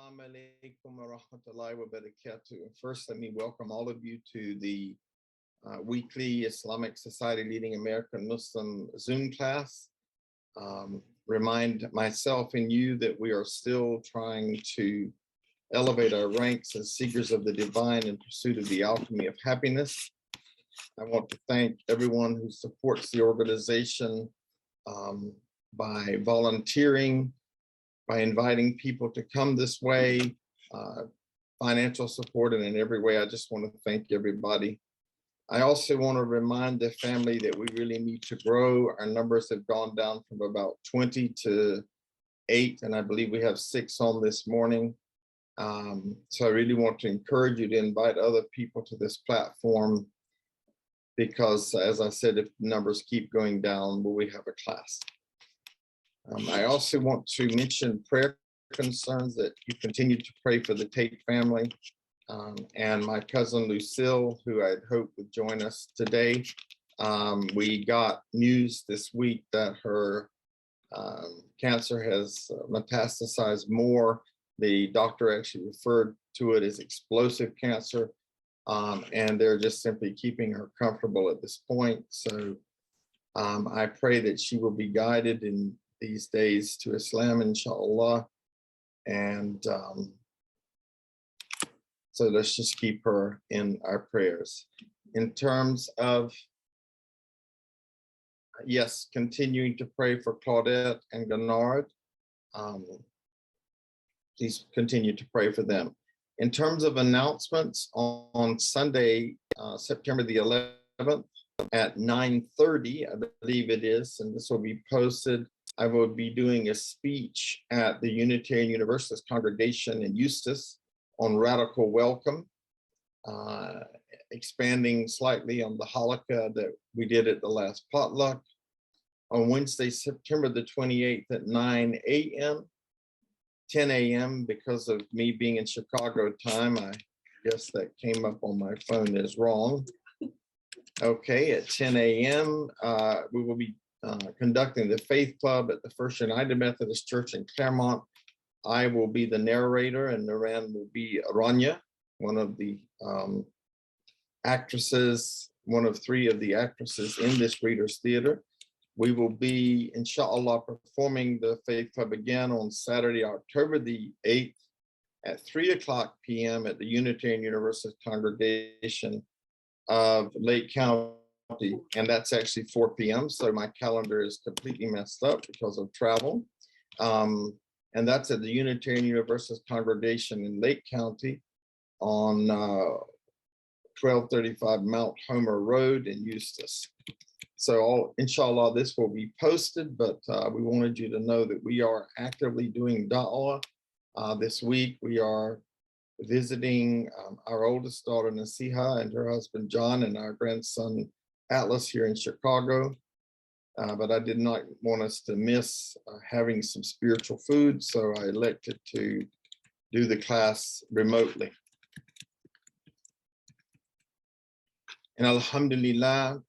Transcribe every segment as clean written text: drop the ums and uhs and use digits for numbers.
Assalamu alaikum wa rahmatullahi wa barakatuh. First, let me welcome all of you to the weekly Islamic Society Leading American Muslim Zoom class. Remind myself and you that we are still trying to elevate our ranks as seekers of the divine in pursuit of the alchemy of happiness. I want to thank everyone who supports the organization by volunteering, by inviting people to come this way, financial support, and in every way. I just want to thank everybody. I also want to remind the family that we really need to grow. Our numbers have gone down from about 20 to 8, and I believe we have 6 on this morning. So I really want to encourage you to invite other people to this platform because, as I said, if numbers keep going down, will we have a class? I also want to mention prayer concerns, that you continue to pray for the Tate family and my cousin Lucille, who I'd hoped would join us today. We got news this week that her cancer has metastasized more. The doctor actually referred to it as explosive cancer, and they're just simply keeping her comfortable at this point. So I pray that she will be guided in these days to I.S.L.A.M, inshallah. And so let's just keep her in our prayers. In terms of, yes, continuing to pray for Claudette and Gennard. Please continue to pray for them. In terms of announcements, on Sunday, September the 11th at 9:30, I believe it is, and this will be posted, I will be doing a speech at the Unitarian Universalist congregation in Eustis on radical welcome, expanding slightly on the halakha that we did at the last potluck. On Wednesday, September the 28th at 9 a.m., 10 a.m. because of me being in Chicago time. I guess that came up on my phone as wrong. Okay, at 10 a.m., we will be conducting the Faith Club at the First United Methodist Church in Claremont. I will be the narrator, and Naran will be Rania, one of the actresses, one of 3 of the actresses in this Reader's Theater. We will be, inshallah, performing the Faith Club again on Saturday, October the 8th at 3:00 p.m. at the Unitarian Universalist congregation of Lake County, and that's actually 4 p.m. So my calendar is completely messed up because of travel. And that's at the Unitarian Universalist congregation in Lake County on 1235 Mount Homer Road in Eustis. So inshallah, this will be posted, but we wanted you to know that we are actively doing da'wah. This week, we are visiting our oldest daughter, Nasiha, and her husband, John, and our grandson, Atlas, here in Chicago. But I did not want us to miss having some spiritual food, so I elected to do the class remotely. And alhamdulillah,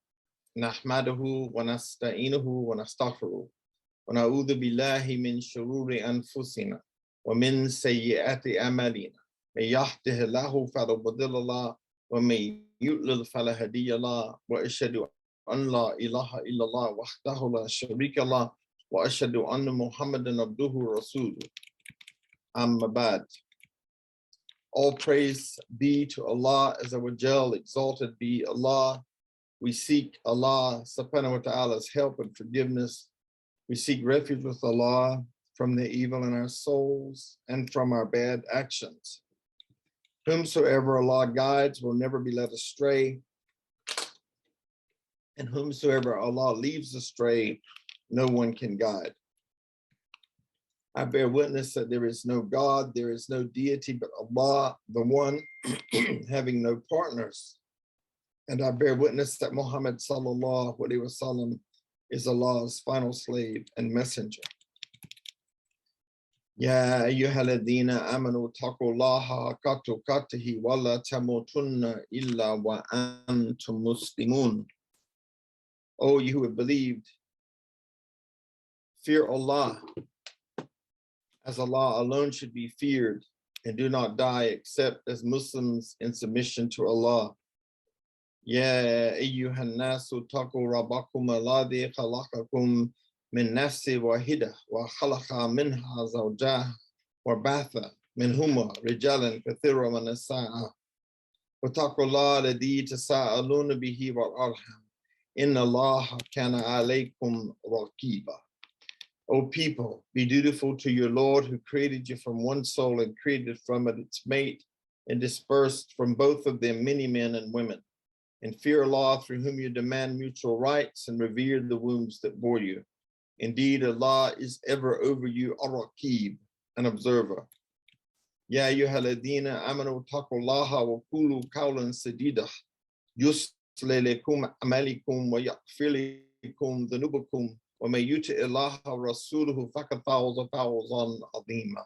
nahmaduhu wa nasta'inuhu wa nastaghfiruh wa na'udhu billahi min shururi anfusina wa min sayyiati amalina. May yahdihillahu fala mudilla lahu wa may yudlil fala hadiya lahu wa ashhadu an la ilaha illallah wahdahu la sharika lahu wa ashhadu anna Muhammadan abduhu rasuluh. Amma ba'd. All praise be to Allah Azza wa Jal, exalted be Allah. We seek Allah subhanahu wa ta'ala's help and forgiveness. We seek refuge with Allah from the evil in our souls and from our bad actions. Whomsoever Allah guides will never be led astray, and whomsoever Allah leaves astray, no one can guide. I bear witness that there is no God, there is no deity but Allah, the one, having no partners. And I bear witness that Muhammad sallallahu alaihi wasallam is Allah's final slave and messenger. Ya ayyuhalladhina amanu taqullaha haqqa tuqatihi wa la tamutunna illa wa antum muslimun. O you who have believed, fear Allah, as Allah alone should be feared, and do not die except as Muslims in submission to Allah. يا أيها الناس اتقوا ربكم الذي خلقكم من نفس واحدة وخلق منها زوجها وبعث منهما رجالا كثيرا ونساء واتقوا الله الذي تساءلون به والأرحام إن الله كان عليكم رقيبا. O people, be dutiful to your Lord who created you from one soul and created from it its mate and dispersed from both of them many men and women. And fear Allah through whom you demand mutual rights and revere the wombs that bore you. Indeed, Allah is ever over you, Ar-Raqib, an observer. Ya ayyuhalladhina amanu taqullaha wa qulu qawlan sadida yuslih lakum amalikum wa yaghfir lakum dhunubakum wa may yuti' Allaha wa rasuluhu faqad faza fawzan 'azima.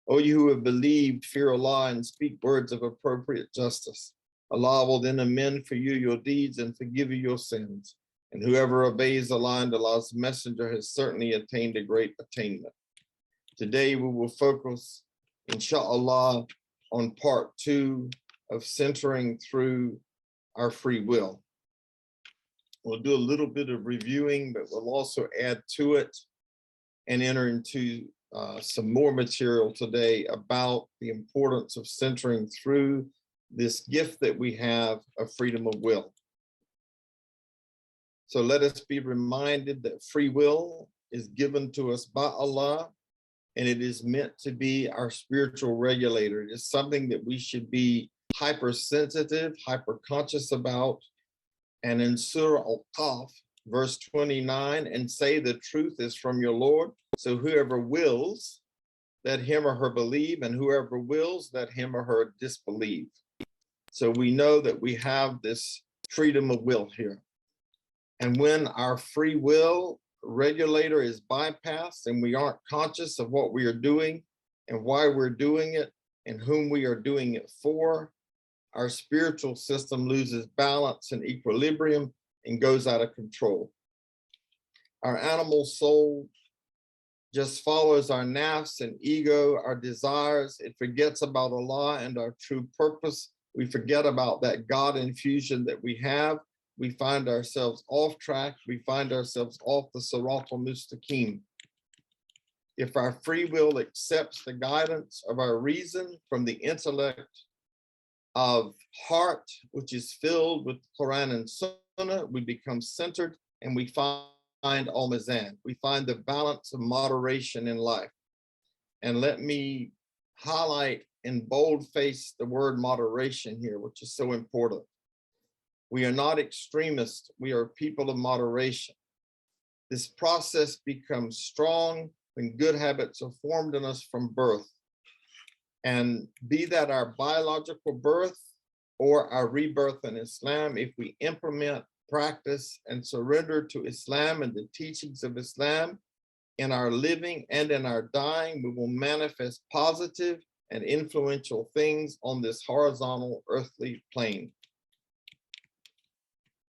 O you who have believed, fear Allah and speak words of appropriate justice. Allah will then amend for you your deeds and forgive you your sins. And whoever obeys Allah and Allah's messenger has certainly attained a great attainment. Today we will focus, inshallah, on part 2 of centering through our free will. We'll do a little bit of reviewing, but we'll also add to it and enter into some more material today about the importance of centering through this gift that we have of freedom of will. So let us be reminded that free will is given to us by Allah, and it is meant to be our spiritual regulator. It is something that we should be hypersensitive, hyper-conscious about. And in Surah Al-Qaf, verse 29, and say the truth is from your Lord. So whoever wills, let him or her believe, and whoever wills, let him or her disbelieve. So we know that we have this freedom of will here. And when our free will regulator is bypassed and we aren't conscious of what we are doing and why we're doing it and whom we are doing it for, our spiritual system loses balance and equilibrium and goes out of control. Our animal soul just follows our nafs and ego, our desires. It forgets about Allah and our true purpose. We forget about that God infusion that we have. We find ourselves off track. We find ourselves off the Sirat al-Mustaqim. If our free will accepts the guidance of our reason from the intellect of heart, which is filled with Quran and Sunnah, we become centered and we find al-Mizan. We find the balance of moderation in life. And let me highlight in boldface the word moderation here, which is so important. We are not extremists. We are people of moderation. This process becomes strong when good habits are formed in us from birth. And be that our biological birth or our rebirth in Islam, if we implement, practice, and surrender to Islam and the teachings of Islam in our living and in our dying, we will manifest positive and influential things on this horizontal earthly plane.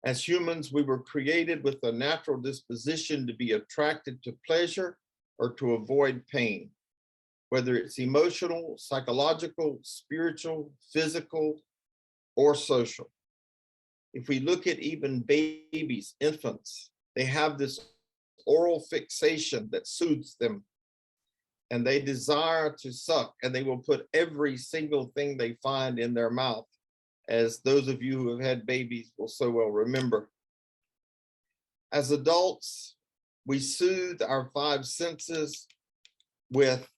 As humans, we were created with a natural disposition to be attracted to pleasure or to avoid pain, whether it's emotional, psychological, spiritual, physical, or social. If we look at even babies, infants, they have this oral fixation that soothes them, and they desire to suck, and they will put every single thing they find in their mouth, as those of you who have had babies will so well remember. As adults, we soothe our 5 senses with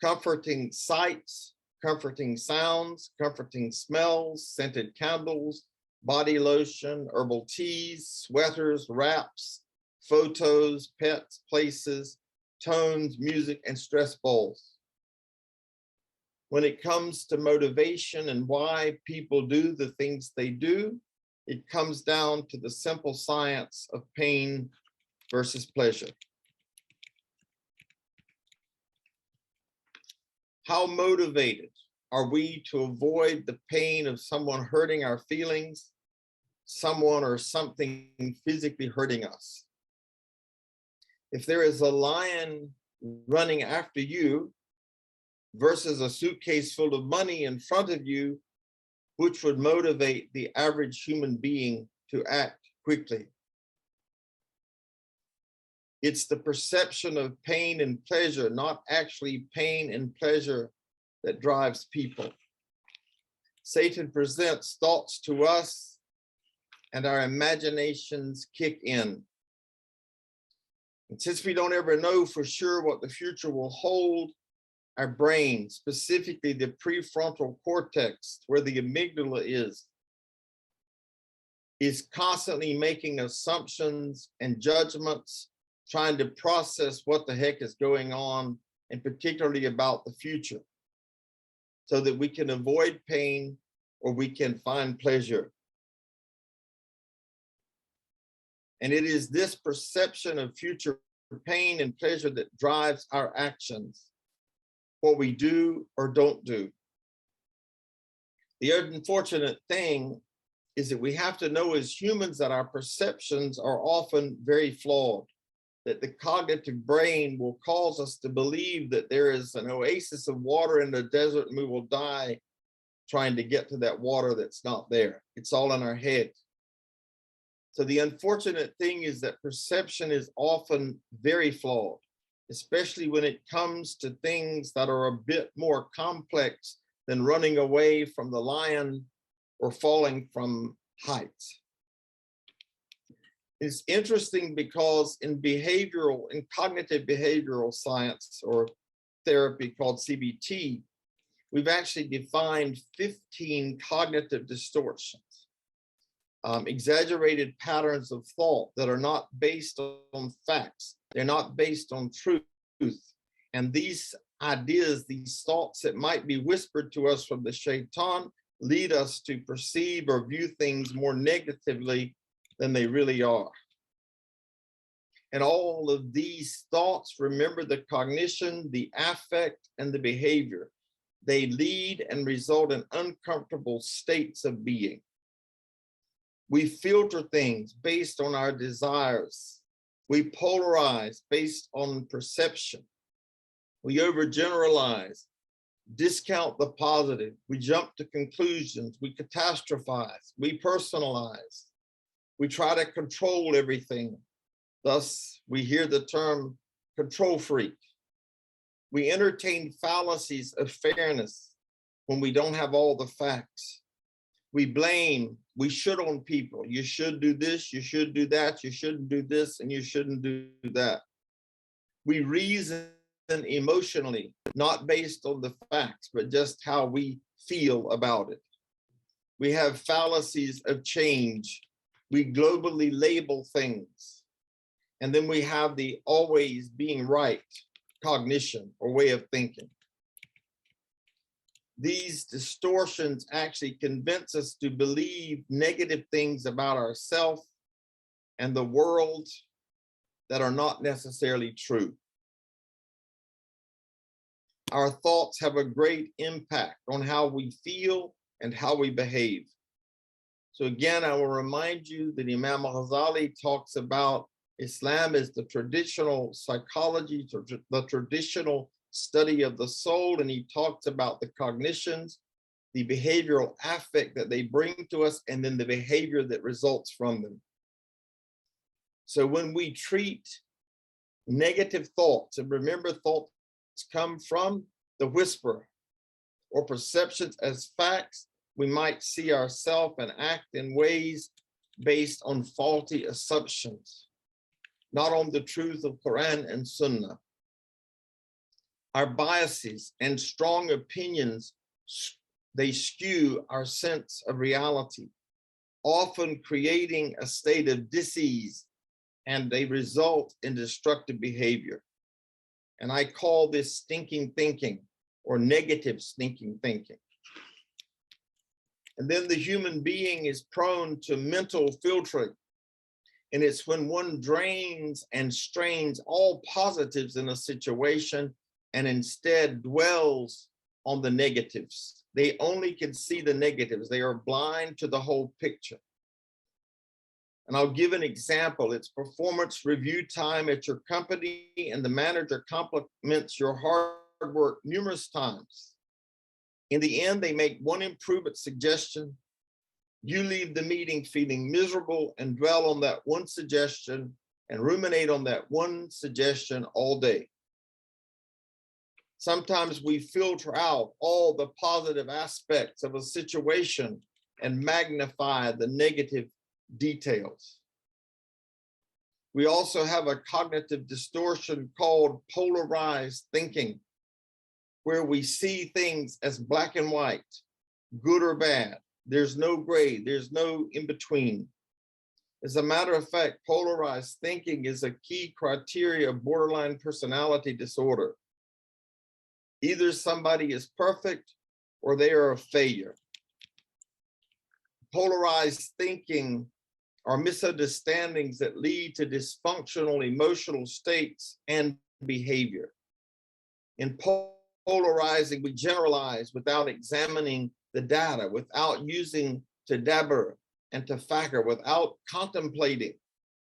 comforting sights, comforting sounds, comforting smells, scented candles, body lotion, herbal teas, sweaters, wraps, photos, pets, places, tones, music, and stress balls. When it comes to motivation and why people do the things they do, it comes down to the simple science of pain versus pleasure. How motivated are we to avoid the pain of someone hurting our feelings, someone or something physically hurting us? If there is a lion running after you versus a suitcase full of money in front of you, which would motivate the average human being to act quickly. It's the perception of pain and pleasure, not actually pain and pleasure, that drives people. Satan presents thoughts to us, and our imaginations kick in. And since we don't ever know for sure what the future will hold, our brain, specifically the prefrontal cortex, where the amygdala is constantly making assumptions and judgments, trying to process what the heck is going on, and particularly about the future, so that we can avoid pain or we can find pleasure. And it is this perception of future pain and pleasure that drives our actions, what we do or don't do. The unfortunate thing is that we have to know as humans that our perceptions are often very flawed, that the cognitive brain will cause us to believe that there is an oasis of water in the desert and we will die trying to get to that water that's not there. It's all in our head. So the unfortunate thing is that perception is often very flawed, especially when it comes to things that are a bit more complex than running away from the lion or falling from heights. It's interesting because in cognitive behavioral science or therapy called CBT, we've actually defined 15 cognitive distortions, exaggerated patterns of thought that are not based on facts. They're not based on truth. And these ideas, these thoughts that might be whispered to us from the shaitan, lead us to perceive or view things more negatively than they really are. And all of these thoughts, remember the cognition, the affect, and the behavior, they lead and result in uncomfortable states of being. We filter things based on our desires. We polarize based on perception. We overgeneralize, discount the positive. We jump to conclusions. We catastrophize. We personalize. We try to control everything. Thus, we hear the term control freak. We entertain fallacies of fairness when we don't have all the facts. We blame, we should on people. You should do this, you should do that, you shouldn't do this, and you shouldn't do that. We reason emotionally, not based on the facts, but just how we feel about it. We have fallacies of change. We globally label things. And then we have the always being right cognition or way of thinking. These distortions actually convince us to believe negative things about ourselves and the world that are not necessarily true. Our thoughts have a great impact on how we feel and how we behave. So again, I will remind you that Imam Ghazali talks about Islam is the traditional psychology, the traditional study of the soul, and he talks about the cognitions, the behavioral affect that they bring to us, and then the behavior that results from them. So when we treat negative thoughts, and remember thoughts come from the whisper or perceptions as facts, we might see ourselves and act in ways based on faulty assumptions, not on the truth of Quran and Sunnah. Our biases and strong opinions, they skew our sense of reality, often creating a state of dis-ease, and they result in destructive behavior. And I call this stinking thinking or negative stinking thinking. And then the human being is prone to mental filtering. And it's when one drains and strains all positives in a situation and instead dwells on the negatives. They only can see the negatives. They are blind to the whole picture. And I'll give an example. It's performance review time at your company and the manager compliments your hard work numerous times. In the end, they make one improvement suggestion. You leave the meeting feeling miserable and dwell on that one suggestion and ruminate on that one suggestion all day. Sometimes we filter out all the positive aspects of a situation and magnify the negative details. We also have a cognitive distortion called polarized thinking, where we see things as black and white, good or bad. There's no gray, there's no in between. As a matter of fact, polarized thinking is a key criteria of borderline personality disorder. Either somebody is perfect or they are a failure. Polarized thinking are misunderstandings that lead to dysfunctional emotional states and behavior. In polarizing, we generalize without examining the data, without using tadabbur and tafakkur, without contemplating.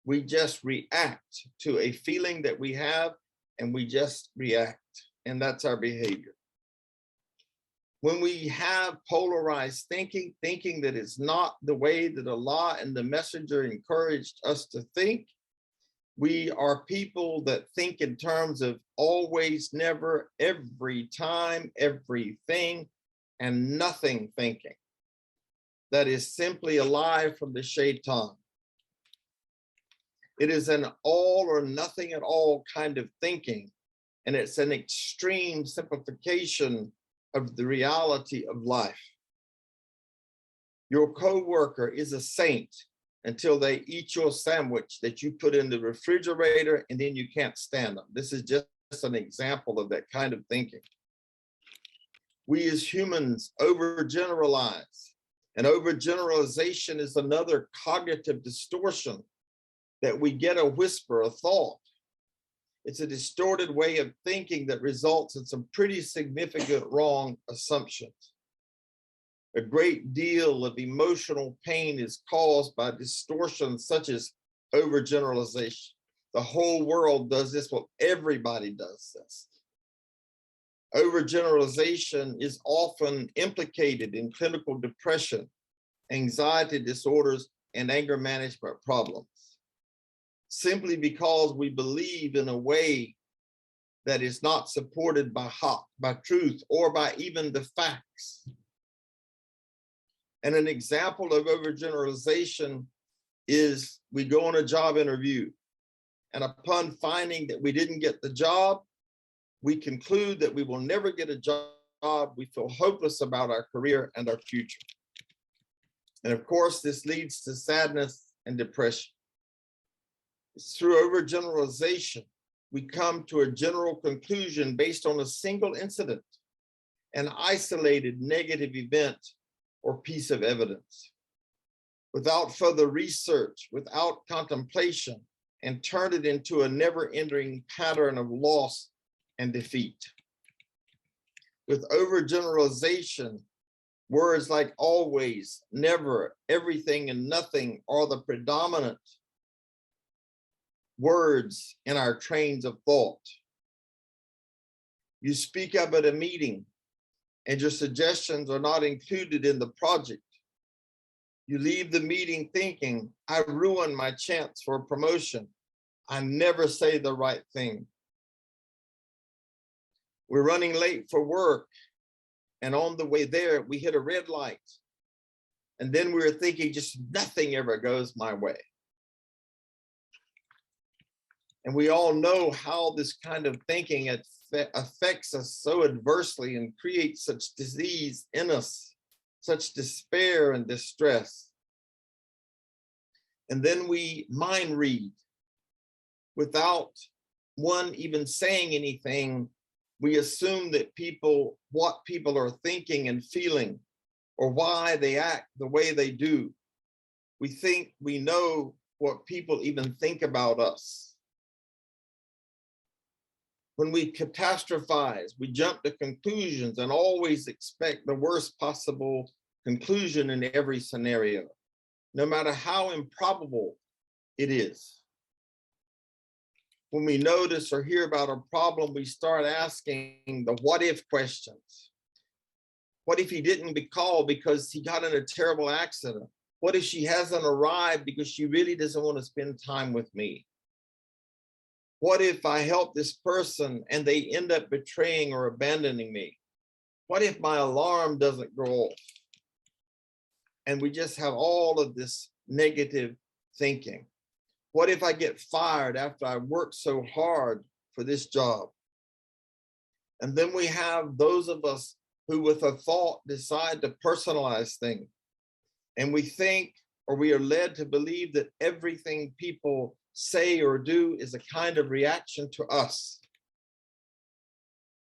We just react to a feeling that we have, and we just react, and that's our behavior. When we have polarized thinking, thinking that is not the way that Allah and the Messenger encouraged us to think, we are people that think in terms of always, never, every time, everything, and nothing thinking. That is simply a lie from the shaitan. It is an all or nothing at all kind of thinking, and it's an extreme simplification of the reality of life. Your coworker is a saint until they eat your sandwich that you put in the refrigerator, and then you can't stand them. This is just an example of that kind of thinking. We as humans overgeneralize, and overgeneralization is another cognitive distortion that we get a whisper, a thought. It's a distorted way of thinking that results in some pretty significant wrong assumptions. A great deal of emotional pain is caused by distortions such as overgeneralization. The whole world does this. Well, everybody does this. Overgeneralization is often implicated in clinical depression, anxiety disorders, and anger management problems, simply because we believe in a way that is not supported by truth or by even the facts. And an example of overgeneralization is we go on a job interview, and upon finding that we didn't get the job, we conclude that we will never get a job. We feel hopeless about our career and our future. And of course, this leads to sadness and depression. It's through overgeneralization, we come to a general conclusion based on a single incident, an isolated negative event or piece of evidence, without further research, without contemplation, and turn it into a never-ending pattern of loss and defeat. With overgeneralization, words like always, never, everything, and nothing are the predominant words in our trains of thought. You speak up at a meeting and your suggestions are not included in the project. You leave the meeting thinking, I ruined my chance for a promotion. I never say the right thing. We're running late for work, and on the way there, we hit a red light. And then we were thinking, just nothing ever goes my way. And we all know how this kind of thinking affects us so adversely and creates such disease in us, such despair and distress. And then we mind read without one even saying anything. We assume that what people are thinking and feeling, or why they act the way they do. We think we know what people even think about us. When we catastrophize, we jump to conclusions and always expect the worst possible conclusion in every scenario, no matter how improbable it is. when we notice or hear about a problem, we start asking the what if questions. What if he didn't be called because he got in a terrible accident? What if she hasn't arrived because she really doesn't want to spend time with me? What if I help this person and they end up betraying or abandoning me? What if my alarm doesn't go off? And we just have all of this negative thinking. What if I get fired after I worked so hard for this job? And then we have those of us who with a thought decide to personalize things. And we think, or we are led to believe that everything people say or do is a kind of reaction to us.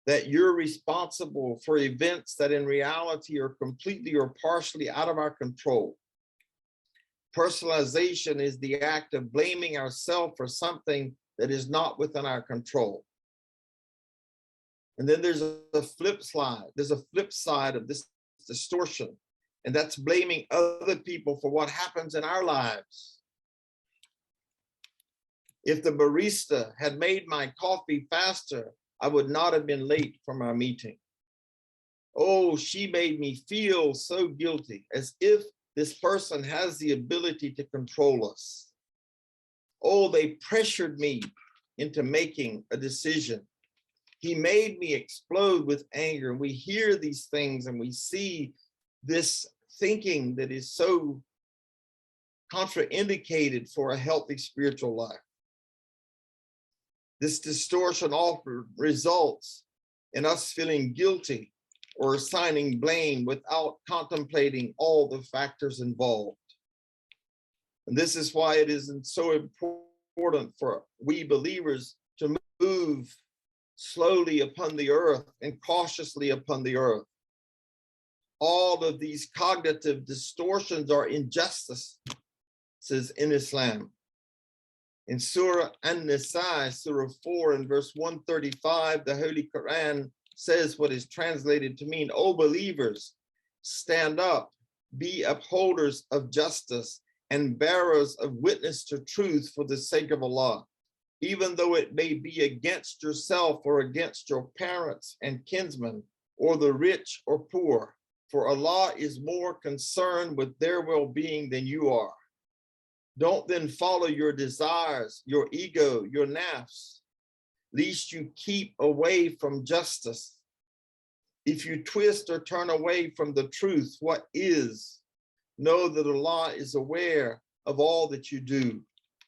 That you're responsible for events that in reality are completely or partially out of our control. Personalization is the act of blaming ourselves for something that is not within our control. And then there's a flip side. There's a flip side of this distortion, and that's blaming other people for what happens in our lives. If the barista had made my coffee faster, I would not have been late from our meeting. Oh, she made me feel so guilty, as if this person has the ability to control us. Oh, they pressured me into making a decision. He made me explode with anger. And we hear these things and we see this thinking that is so contraindicated for a healthy spiritual life. This distortion often results in us feeling guilty or assigning blame without contemplating all the factors involved. And this is why it is so important for we believers to move slowly upon the earth and cautiously upon the earth. All of these cognitive distortions are injustices in Islam. In Surah An-Nisa, Surah 4 and verse 135, the Holy Quran says what is translated to mean, O believers, stand up, be upholders of justice and bearers of witness to truth for the sake of Allah, even though it may be against yourself or against your parents and kinsmen, or the rich or poor, for Allah is more concerned with their well-being than you are. Don't then follow your desires, your ego, your nafs, lest you keep away from justice. If you twist or turn away from the truth, what is? Know that Allah is aware of all that you do.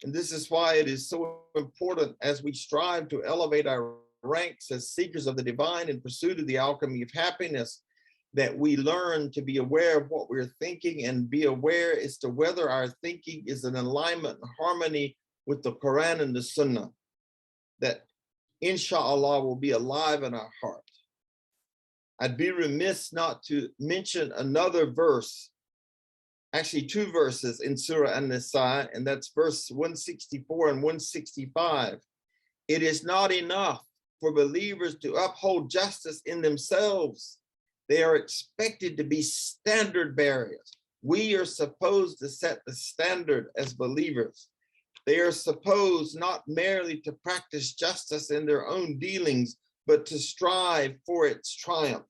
And this is why it is so important as we strive to elevate our ranks as seekers of the divine in pursuit of the alchemy of happiness, that we learn to be aware of what we're thinking and be aware as to whether our thinking is in alignment and harmony with the Quran and the Sunnah, that inshallah will be alive in our heart. I'd be remiss not to mention another verse, actually two verses in Surah An-Nisa, and that's verse 164 and 165. It is not enough for believers to uphold justice in themselves. They are expected to be standard bearers. We are supposed to set the standard as believers. They are supposed not merely to practice justice in their own dealings, but to strive for its triumph.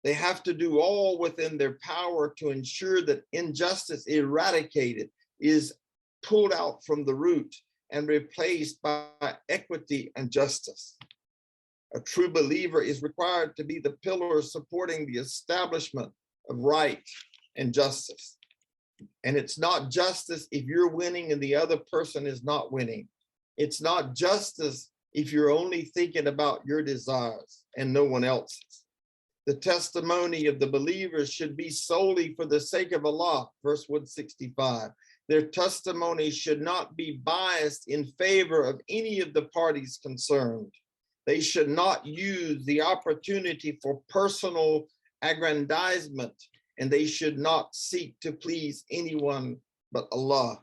They have to do all within their power to ensure that injustice eradicated is pulled out from the root and replaced by equity and justice. A true believer is required to be the pillar supporting the establishment of right and justice. And it's not justice if you're winning and the other person is not winning. It's not justice if you're only thinking about your desires and no one else's. The testimony of the believers should be solely for the sake of Allah, verse 165. Their testimony should not be biased in favor of any of the parties concerned. They should not use the opportunity for personal aggrandizement, and they should not seek to please anyone but Allah.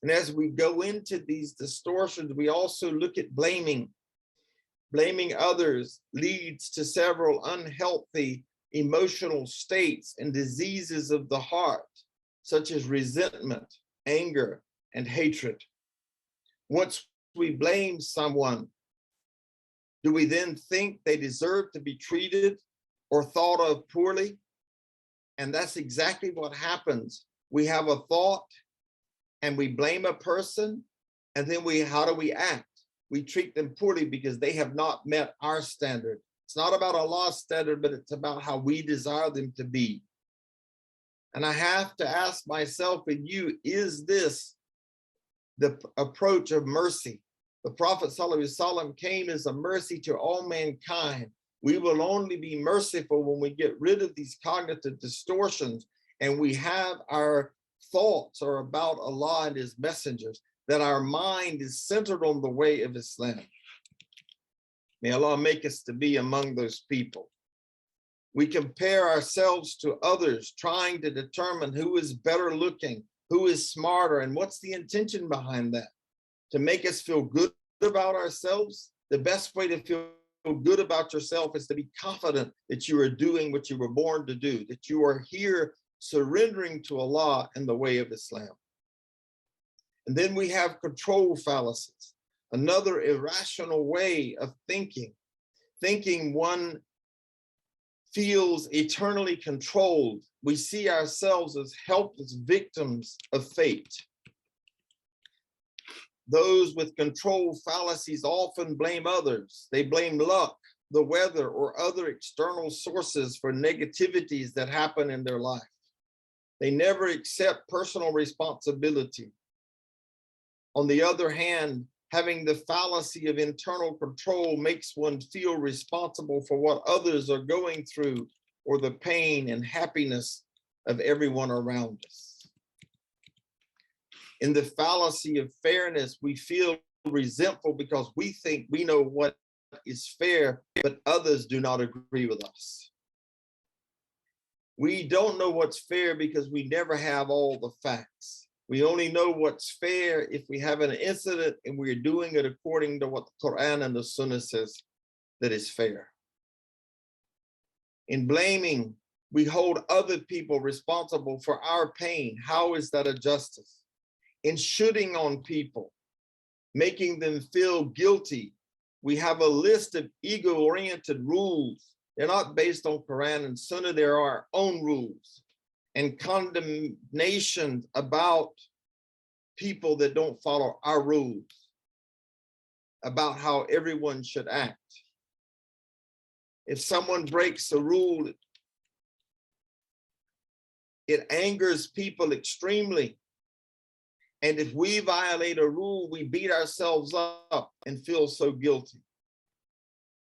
And as we go into these distortions, we also look at blaming. Blaming others leads to several unhealthy emotional states and diseases of the heart, such as resentment, anger, and hatred. Once we blame someone, do we then think they deserve to be treated or thought of poorly? And that's exactly what happens. We have a thought and we blame a person, and then how do we act? We treat them poorly because they have not met our standard. It's not about Allah's standard, but it's about how we desire them to be. And I have to ask myself and you, is this the approach of mercy? The Prophet ﷺ came as a mercy to all mankind. We will only be merciful when we get rid of these cognitive distortions and we have our thoughts are about Allah and his messengers, that our mind is centered on the way of Islam. May Allah make us to be among those people. We compare ourselves to others, trying to determine who is better looking, who is smarter, and what's the intention behind that? To make us feel good about ourselves? The best way to feel good about yourself is to be confident that you are doing what you were born to do, that you are here surrendering to Allah in the way of Islam. And then we have control fallacies, another irrational way of thinking one feels eternally controlled. We see ourselves as helpless victims of fate. Those with control fallacies often blame others. They blame luck, the weather, or other external sources for negativities that happen in their life. They never accept personal responsibility. On the other hand, having the fallacy of internal control makes one feel responsible for what others are going through or the pain and happiness of everyone around us. In the fallacy of fairness, we feel resentful because we think we know what is fair, but others do not agree with us. We don't know what's fair because we never have all the facts. We only know what's fair if we have an incident and we're doing it according to what the Quran and the Sunnah says that is fair. In blaming, we hold other people responsible for our pain. How is that a justice? In shooting on people, making them feel guilty, we have a list of ego-oriented rules. They're not based on Quran and Sunnah, they're our own rules. And condemnation about people that don't follow our rules, about how everyone should act. If someone breaks a rule, it angers people extremely. And if we violate a rule, we beat ourselves up and feel so guilty.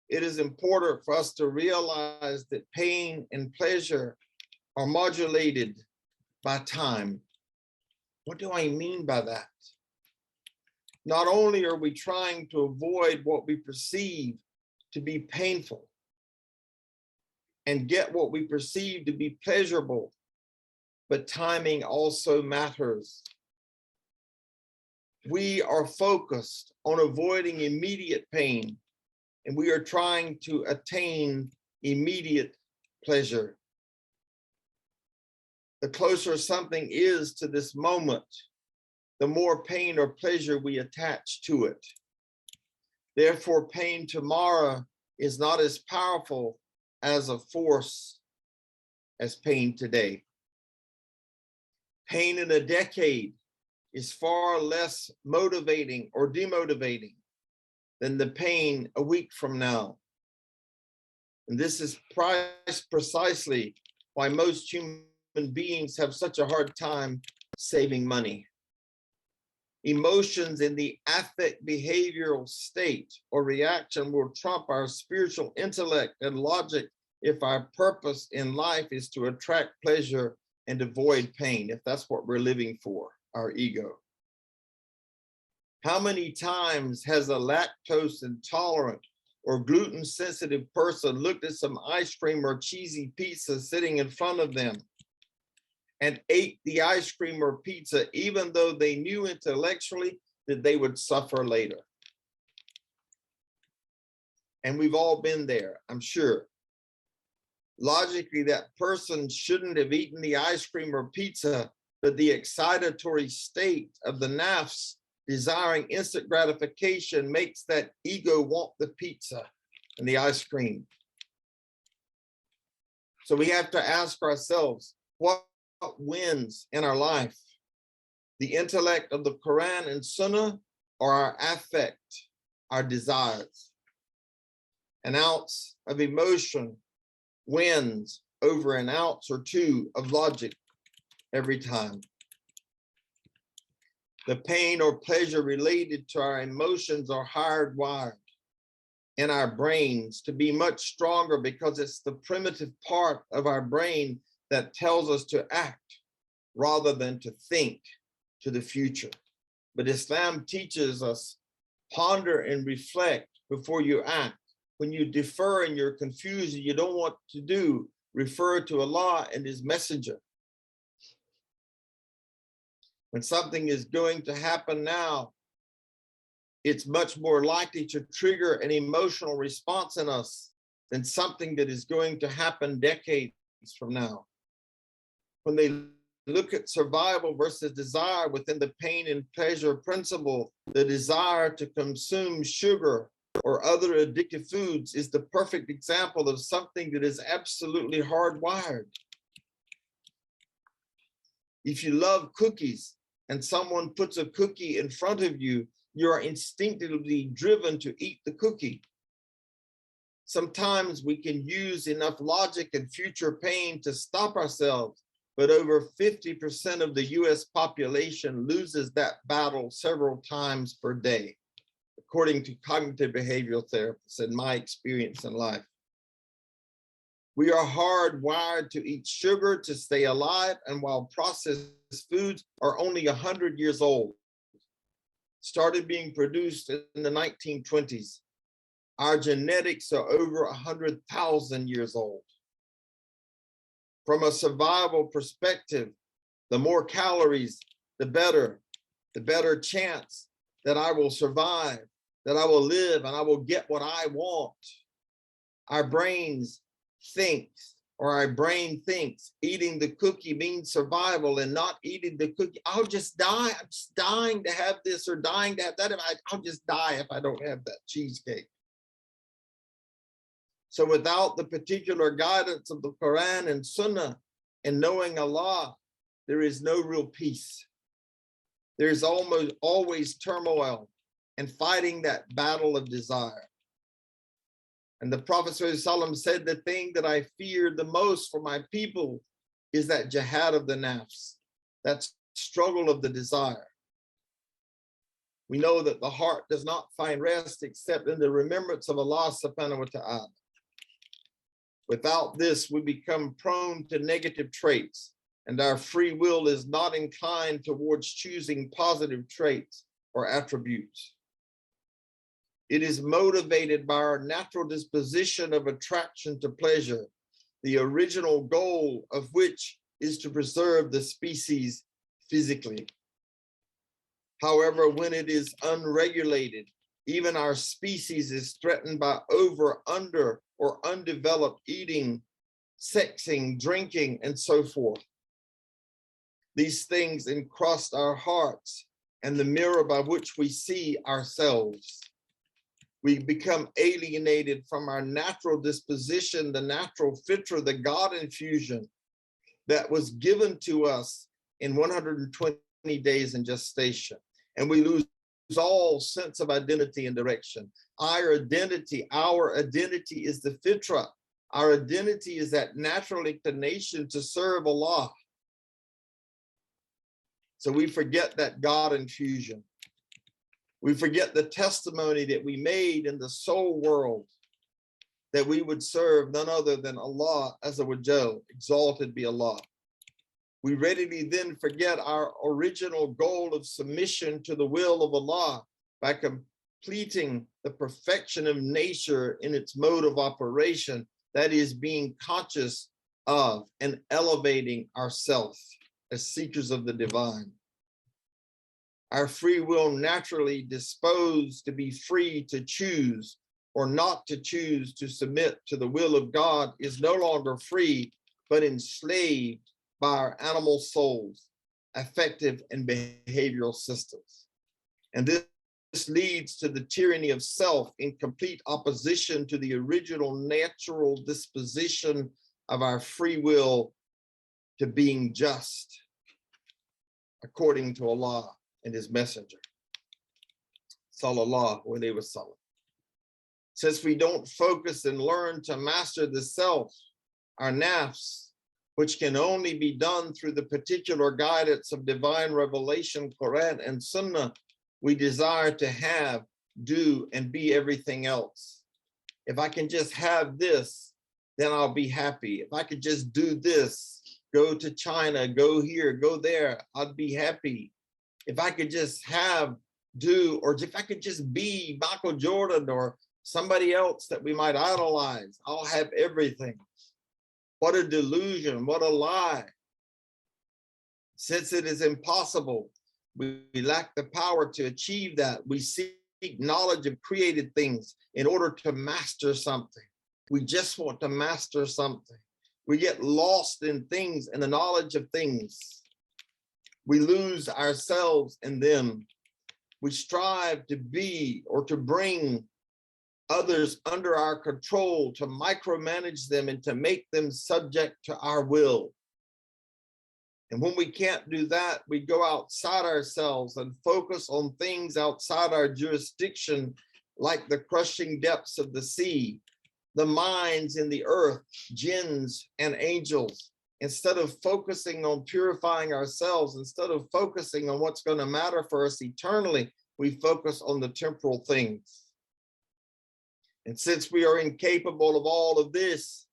It is important for us to realize that pain and pleasure are modulated by time. What do I mean by that? Not only are we trying to avoid what we perceive to be painful and get what we perceive to be pleasurable, but timing also matters. We are focused on avoiding immediate pain, and we are trying to attain immediate pleasure. The closer something is to this moment, the more pain or pleasure we attach to it. Therefore, pain tomorrow is not as powerful as a force as pain today. Pain in a decade is far less motivating or demotivating than the pain a week from now. And this is precisely why most human beings have such a hard time saving money. Emotions in the affect behavioral state or reaction will trump our spiritual intellect and logic if our purpose in life is to attract pleasure and avoid pain, if that's what we're living for, our ego. How many times has a lactose intolerant or gluten sensitive person looked at some ice cream or cheesy pizza sitting in front of them and ate the ice cream or pizza, even though they knew intellectually that they would suffer later? And we've all been there, I'm sure. Logically, that person shouldn't have eaten the ice cream or pizza, but the excitatory state of the nafs desiring instant gratification makes that ego want the pizza and the ice cream. So we have to ask ourselves, what wins in our life? The intellect of the Quran and Sunnah, or our affect, our desires? An ounce of emotion wins over an ounce or two of logic every time. The pain or pleasure related to our emotions are hardwired in our brains to be much stronger because it's the primitive part of our brain that tells us to act rather than to think to the future. But Islam teaches us, ponder and reflect before you act. When you defer and you're confused and you don't know what to do, refer to Allah and His Messenger. When something is going to happen now, it's much more likely to trigger an emotional response in us than something that is going to happen decades from now. When they look at survival versus desire within the pain and pleasure principle, the desire to consume sugar or other addictive foods is the perfect example of something that is absolutely hardwired. If you love cookies and someone puts a cookie in front of you, you are instinctively driven to eat the cookie. Sometimes we can use enough logic and future pain to stop ourselves, but over 50% of the US population loses that battle several times per day, according to cognitive behavioral therapists and my experience in life. We are hardwired to eat sugar to stay alive, and while processed foods are only 100 years old, started being produced in the 1920s, our genetics are over 100,000 years old. From a survival perspective, the more calories, the better chance that I will survive, that I will live, and I will get what I want. Our brains think, or our brain thinks, eating the cookie means survival, and not eating the cookie, I'll just die. I'm just dying to have this or dying to have that. I'll just die if I don't have that cheesecake. So without the particular guidance of the Quran and Sunnah and knowing Allah, there is no real peace. There's almost always turmoil and fighting that battle of desire. And the Prophet ﷺ said, the thing that I fear the most for my people is that jihad of the nafs, that struggle of the desire. We know that the heart does not find rest except in the remembrance of Allah subhanahu wa ta'ala. Without this, we become prone to negative traits, and our free will is not inclined towards choosing positive traits or attributes. It is motivated by our natural disposition of attraction to pleasure, the original goal of which is to preserve the species physically. However, when it is unregulated, even our species is threatened by over, under, or undeveloped eating, sexing, drinking, and so forth. These things encrust our hearts and the mirror by which we see ourselves. We become alienated from our natural disposition, the natural fitra, the God infusion that was given to us in 120 days in gestation. And we lose all sense of identity and direction. Our identity is the fitra. Our identity is that natural inclination to serve Allah. So we forget that God infusion. We forget the testimony that we made in the soul world that we would serve none other than Allah Azza wa Jal, exalted be Allah. We readily then forget our original goal of submission to the will of Allah by completing the perfection of nature in its mode of operation, that is, being conscious of and elevating ourselves as seekers of the divine. Our free will naturally disposed to be free to choose or not to choose to submit to the will of God is no longer free, but enslaved by our animal souls, affective and behavioral systems. And this leads to the tyranny of self in complete opposition to the original natural disposition of our free will to being just, according to Allah and his messenger. Sallallahu alayhi wa sallam. Since we don't focus and learn to master the self, our nafs, which can only be done through the particular guidance of divine revelation, Quran and Sunnah, we desire to have, do, and be everything else. If I can just have this, then I'll be happy. If I could just do this, go to China, go here, go there, I'd be happy. If I could just have, do, or if I could just be Michael Jordan or somebody else that we might idolize, I'll have everything. What a delusion, what a lie. Since it is impossible, we lack the power to achieve that. We seek knowledge of created things in order to master something. We just want to master something. We get lost in things and the knowledge of things. We lose ourselves in them. We strive to be or to bring others under our control, to micromanage them and to make them subject to our will. And when we can't do that, we go outside ourselves and focus on things outside our jurisdiction, like the crushing depths of the sea, the mines in the earth, jinns and angels. Instead of focusing on purifying ourselves, instead of focusing on what's going to matter for us eternally, we focus on the temporal things. And since we are incapable of all of this,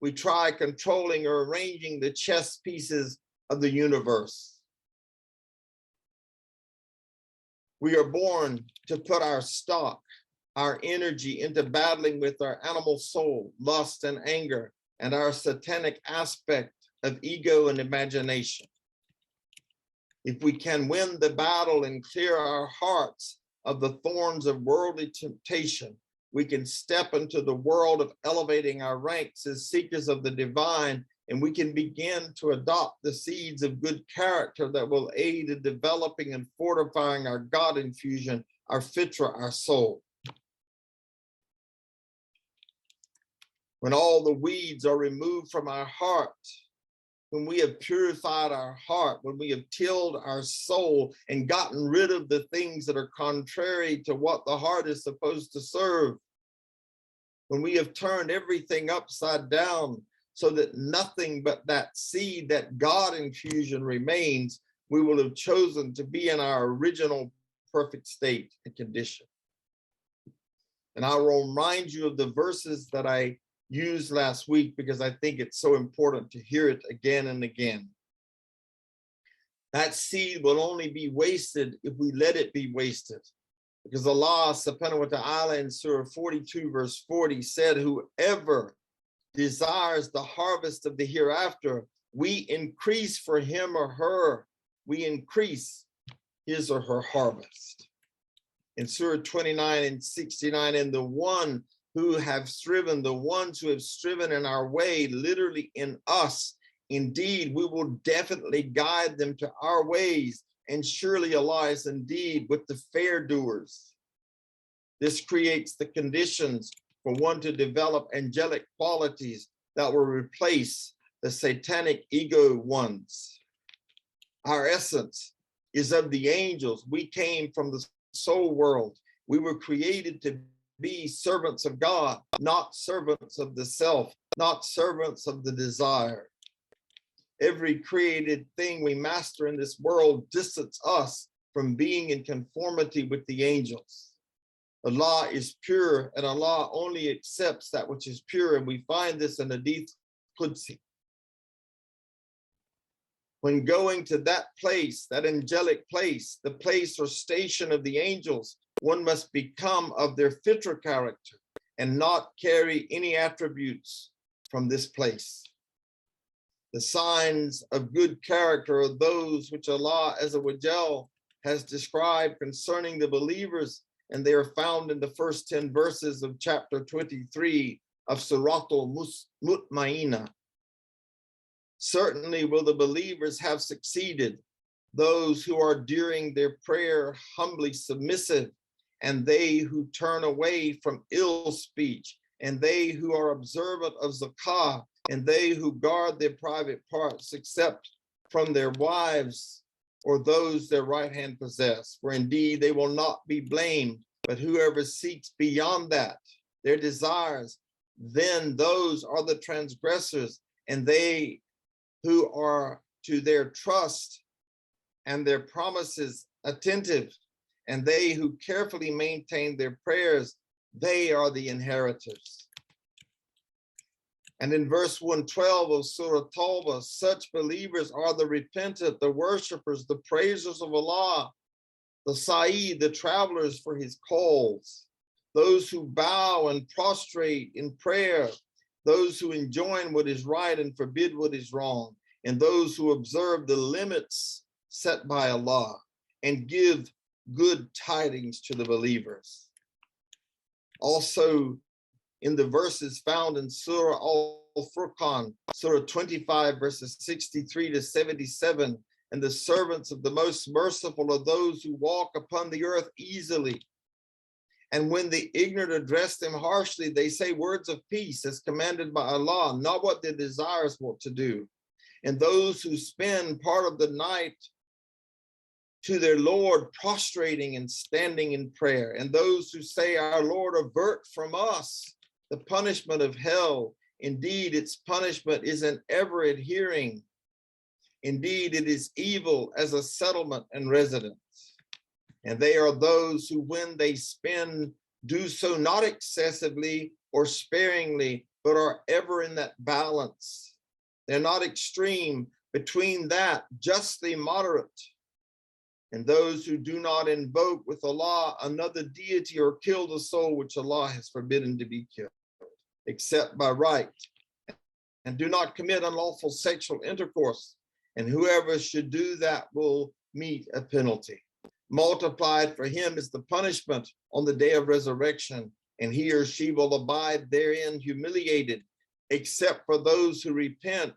we try controlling or arranging the chess pieces of the universe. We are born to put our stock, our energy into battling with our animal soul, lust and anger, and our satanic aspect of ego and imagination. If we can win the battle and clear our hearts of the thorns of worldly temptation, we can step into the world of elevating our ranks as seekers of the divine, and we can begin to adopt the seeds of good character that will aid in developing and fortifying our God infusion, our fitra, our soul. When all the weeds are removed from our heart, when we have purified our heart, when we have tilled our soul and gotten rid of the things that are contrary to what the heart is supposed to serve, when we have turned everything upside down so that nothing but that seed, that God infusion remains, we will have chosen to be in our original perfect state and condition. And I will remind you of the verses that I used last week because I think it's so important to hear it again and again. That seed will only be wasted if we let it be wasted. Because Allah subhanahu wa ta'ala in Surah 42 verse 40 said, whoever desires the harvest of the hereafter, we increase for him or her, we increase his or her harvest. In Surah 29 and 69, and the one who have striven, the ones who have striven in our way, literally in us, indeed, we will definitely guide them to our ways, and surely Allah is indeed with the fair doers. This creates the conditions for one to develop angelic qualities that will replace the satanic ego ones. Our essence is of the angels. We came from the soul world. We were created to be servants of God, not servants of the self, not servants of the desire. Every created thing we master in this world distances us from being in conformity with the angels. Allah is pure, and Allah only accepts that which is pure, and we find this in Hadith Qudsi. When going to that place, that angelic place, the place or station of the angels, one must become of their fitra character and not carry any attributes from this place. The signs of good character are those which Allah Azza wa Jal has described concerning the believers, and they are found in the first 10 verses of chapter 23 of Suratul Mutmainah. Certainly will the believers have succeeded those who are during their prayer humbly submissive, and they who turn away from ill speech, and they who are observant of zakah, and they who guard their private parts, except from their wives or those their right hand possess. For indeed they will not be blamed, but whoever seeks beyond that, their desires, then those are the transgressors, and they who are to their trust and their promises attentive, and they who carefully maintain their prayers, they are the inheritors. And in verse 112 of Surah Tawbah, such believers are the repentant, the worshipers, the praisers of Allah, the Sa'id, the travelers for his calls, those who bow and prostrate in prayer, those who enjoin what is right and forbid what is wrong, and those who observe the limits set by Allah and give good tidings to the believers. Also, in the verses found in Surah Al-Furqan, Surah 25, verses 63 to 77, and the servants of the most merciful are those who walk upon the earth easily. And when the ignorant address them harshly, they say words of peace as commanded by Allah, not what their desires want to do. And those who spend part of the night to their Lord, prostrating and standing in prayer. And those who say, our Lord, avert from us the punishment of hell. Indeed, its punishment is an ever adhering. Indeed, it is evil as a settlement and residence. And they are those who, when they spend, do so not excessively or sparingly, but are ever in that balance. They're not extreme, between that, justly moderate. And those who do not invoke with Allah another deity or kill the soul which Allah has forbidden to be killed, except by right, and do not commit unlawful sexual intercourse. And whoever should do that will meet a penalty. Multiplied for him is the punishment on the day of resurrection, and he or she will abide therein humiliated, except for those who repent,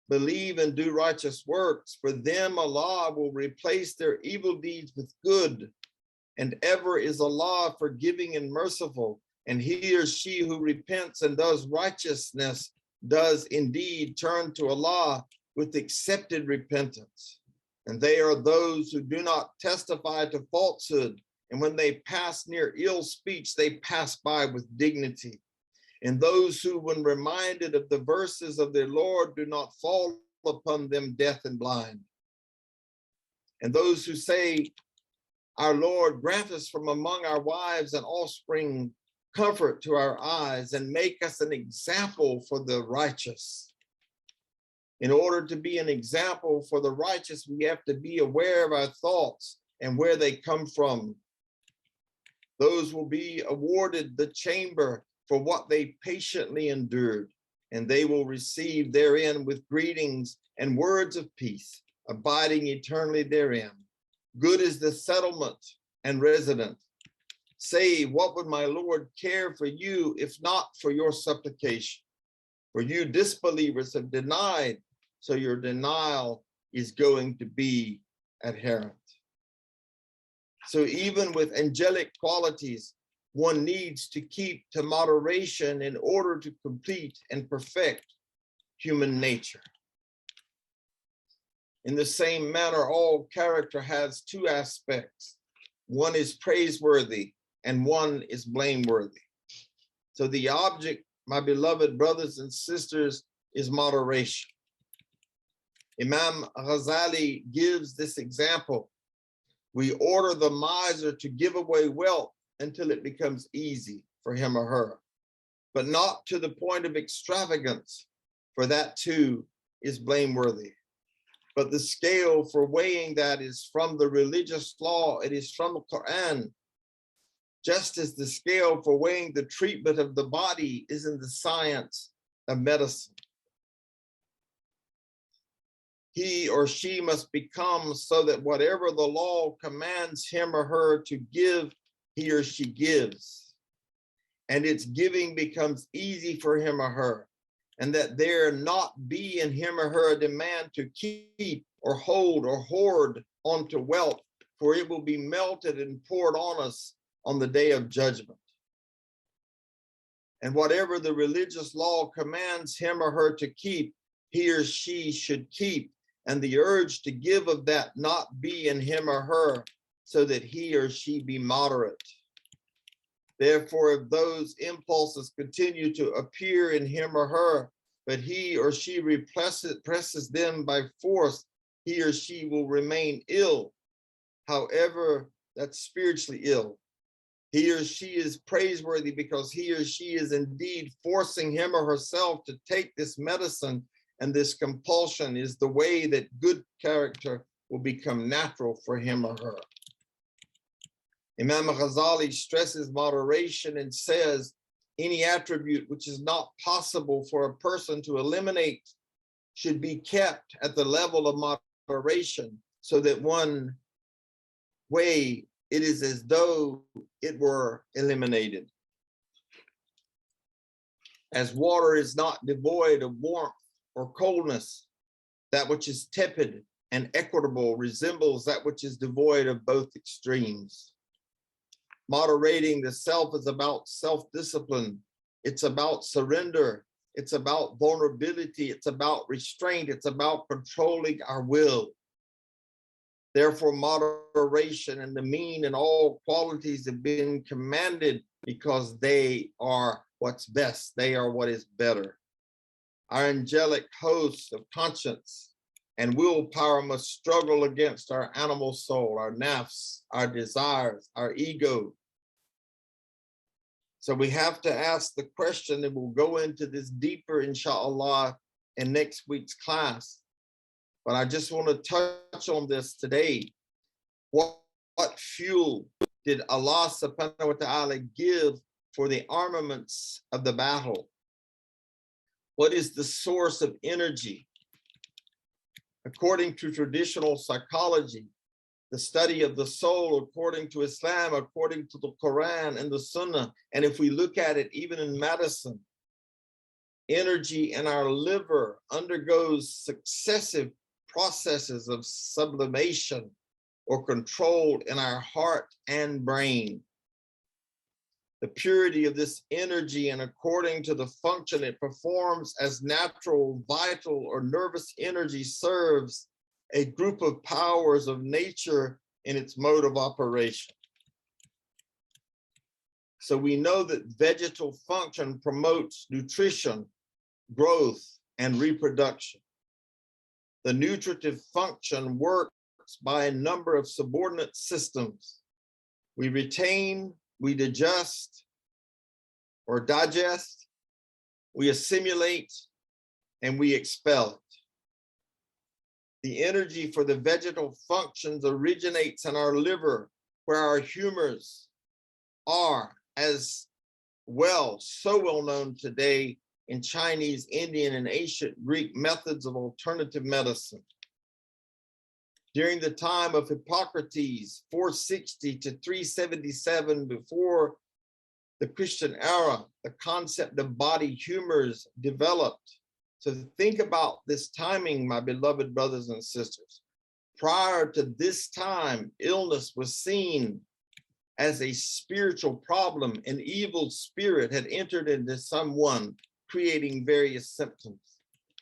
believe and do righteous works. For them Allah will replace their evil deeds with good, and ever is Allah forgiving and merciful. And he or she who repents and does righteousness does indeed turn to Allah with accepted repentance. And they are those who do not testify to falsehood, and when they pass near ill speech, they pass by with dignity. And those who, when reminded of the verses of their Lord, do not fall upon them deaf and blind. And those who say, our Lord, grant us from among our wives and offspring comfort to our eyes, and make us an example for the righteous. In order to be an example for the righteous, we have to be aware of our thoughts and where they come from. Those will be awarded the chamber for what they patiently endured, and they will receive therein with greetings and words of peace, abiding eternally therein. Good is the settlement and residence. Say, what would my Lord care for you if not for your supplication? For you disbelievers have denied, so your denial is going to be adherent. So even with angelic qualities, one needs to keep to moderation in order to complete and perfect human nature. In the same manner, all character has two aspects. One is praiseworthy and one is blameworthy. So the object, my beloved brothers and sisters, is moderation. Imam Ghazali gives this example. We order the miser to give away wealth until it becomes easy for him or her, but not to the point of extravagance, for that too is blameworthy. But the scale for weighing that is from the religious law, it is from the Quran, just as the scale for weighing the treatment of the body is in the science of medicine. He or she must become so that whatever the law commands him or her to give, he or she gives. And its giving becomes easy for him or her, and that there not be in him or her a demand to keep or hold or hoard onto wealth, for it will be melted and poured on us on the day of judgment. And whatever the religious law commands him or her to keep, he or she should keep, and the urge to give of that not be in him or her, so that he or she be moderate. Therefore, if those impulses continue to appear in him or her, but he or she presses them by force, he or she will remain ill. However, that's spiritually ill. He or she is praiseworthy because he or she is indeed forcing him or herself to take this medicine, and this compulsion is the way that good character will become natural for him or her. Imam Ghazali stresses moderation and says, any attribute which is not possible for a person to eliminate should be kept at the level of moderation, so that one way it is as though it were eliminated. As water is not devoid of warmth or coldness, that which is tepid and equitable resembles that which is devoid of both extremes. Moderating the self is about self-discipline. It's about surrender. It's about vulnerability. It's about restraint. It's about controlling our will. Therefore, moderation and the mean and all qualities have been commanded because they are what's best. They are what is better. Our angelic hosts of conscience and willpower must struggle against our animal soul, our nafs, our desires, our ego. So we have to ask the question, and we'll go into this deeper, inshallah, in next week's class. But I just want to touch on this today. What fuel did Allah subhanahu wa ta'ala give for the armaments of the battle? What is the source of energy? According to traditional psychology, the study of the soul, according to Islam, according to the Quran and the Sunnah, and if we look at it even in medicine, energy in our liver undergoes successive processes of sublimation or control in our heart and brain. The purity of this energy and according to the function it performs as natural, vital, or nervous energy serves a group of powers of nature in its mode of operation. So we know that vegetal function promotes nutrition, growth, and reproduction. The nutritive function works by a number of subordinate systems. We retain, we digest, we assimilate, and we expel it. The energy for the vegetal functions originates in our liver, where our humors are as well, so well known today in Chinese, Indian, and ancient Greek methods of alternative medicine. During the time of Hippocrates, 460 to 377 before the Christian era, the concept of body humors developed. So think about this timing, my beloved brothers and sisters. Prior to this time, illness was seen as a spiritual problem. An evil spirit had entered into someone, creating various symptoms.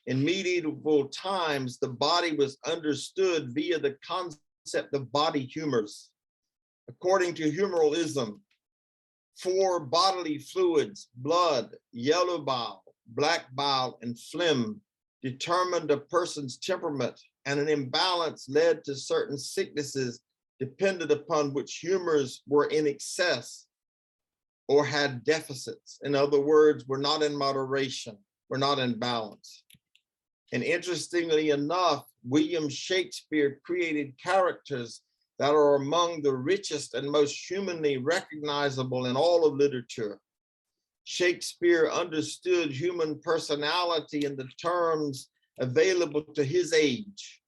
In medieval times, the body was understood via the concept of body humors. According to humoralism, 4 bodily fluids, blood, yellow bile, black bile, and phlegm, determined a person's temperament, and an imbalance led to certain sicknesses depended upon which humors were in excess or had deficits. In other words, we're not in moderation, we're not in balance. And interestingly enough, William Shakespeare created characters that are among the richest and most humanly recognizable in all of literature. Shakespeare understood human personality in the terms available to his age,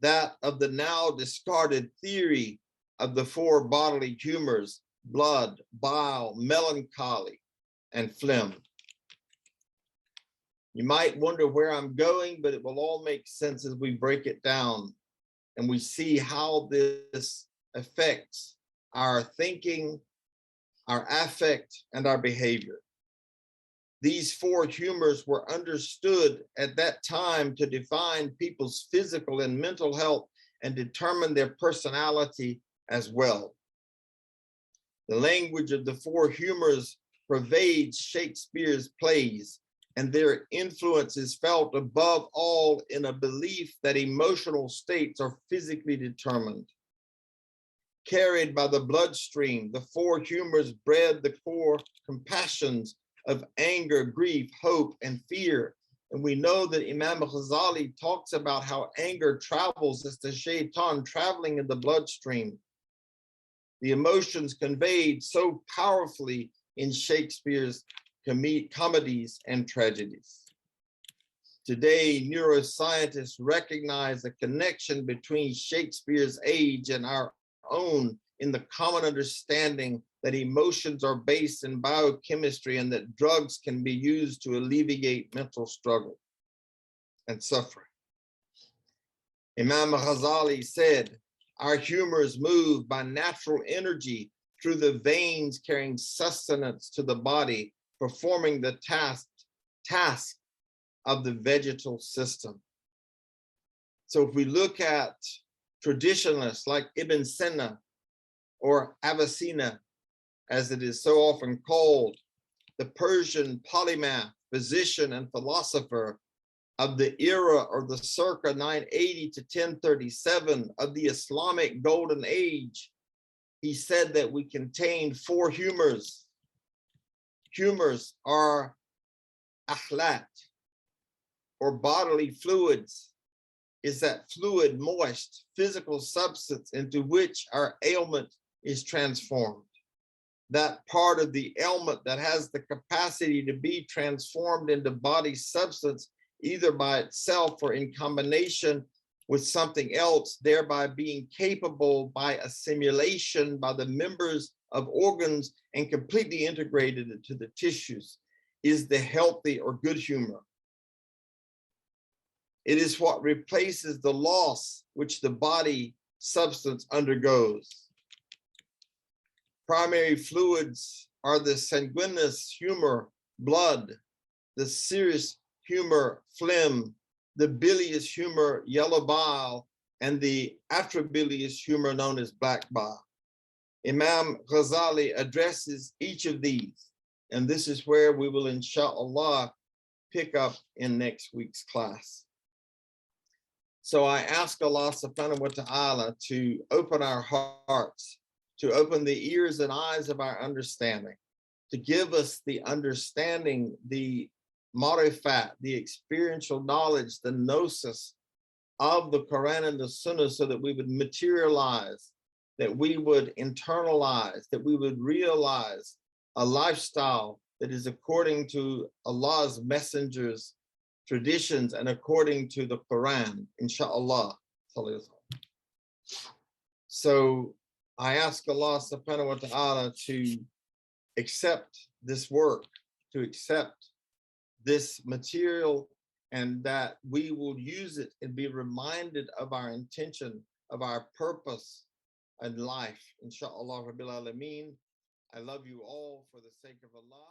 that of the now discarded theory of the 4 bodily humors: blood, bile, melancholy, and phlegm. You might wonder where I'm going, but it will all make sense as we break it down. and we see how this affects our thinking, our affect, and our behavior. These four humors were understood at that time to define people's physical and mental health and determine their personality as well. The language of the four humors pervades Shakespeare's plays, and their influence is felt above all in a belief that emotional states are physically determined. Carried by the bloodstream, the four humors bred the core compassions of anger, grief, hope, and fear. And we know that Imam Ghazali talks about how anger travels as the shaitan traveling in the bloodstream. The emotions conveyed so powerfully in Shakespeare's comedies and tragedies. Today, neuroscientists recognize a connection between Shakespeare's age and our own in the common understanding that emotions are based in biochemistry and that drugs can be used to alleviate mental struggle and suffering. Imam Ghazali said, our humors move by natural energy through the veins carrying sustenance to the body, performing the task of the vegetal system. So if we look at traditionalists like Ibn Sina or Avicenna, as it is so often called, the Persian polymath, physician, and philosopher of the era or the circa 980 to 1037 of the Islamic Golden Age, he said that we contain four humors. Humors are akhlat, or bodily fluids, is that fluid, moist, physical substance into which our ailment is transformed. That part of the ailment that has the capacity to be transformed into body substance, either by itself or in combination with something else, thereby being capable by assimilation by the members of organs and completely integrated into the tissues, is the healthy or good humor. It is what replaces the loss which the body substance undergoes. Primary fluids are the sanguineous humor, blood, the serous humor, phlegm, the bilious humor, yellow bile, and the atrabilious humor known as black bile. Imam Ghazali addresses each of these, and this is where we will, inshallah, pick up in next week's class. So I ask Allah subhanahu wa ta'ala to open our hearts, to open the ears and eyes of our understanding, to give us the understanding, the marifat, the experiential knowledge, the gnosis of the Quran and the Sunnah, so that we would materialize, that we would internalize, that we would realize a lifestyle that is according to Allah's messengers' traditions and according to the Quran, inshallah. So I ask Allah subhanahu wa ta'ala to accept this work, to accept this material, and that we will use it and be reminded of our intention, of our purpose in life. Inshallah Rabbil Alameen. I love you all for the sake of Allah.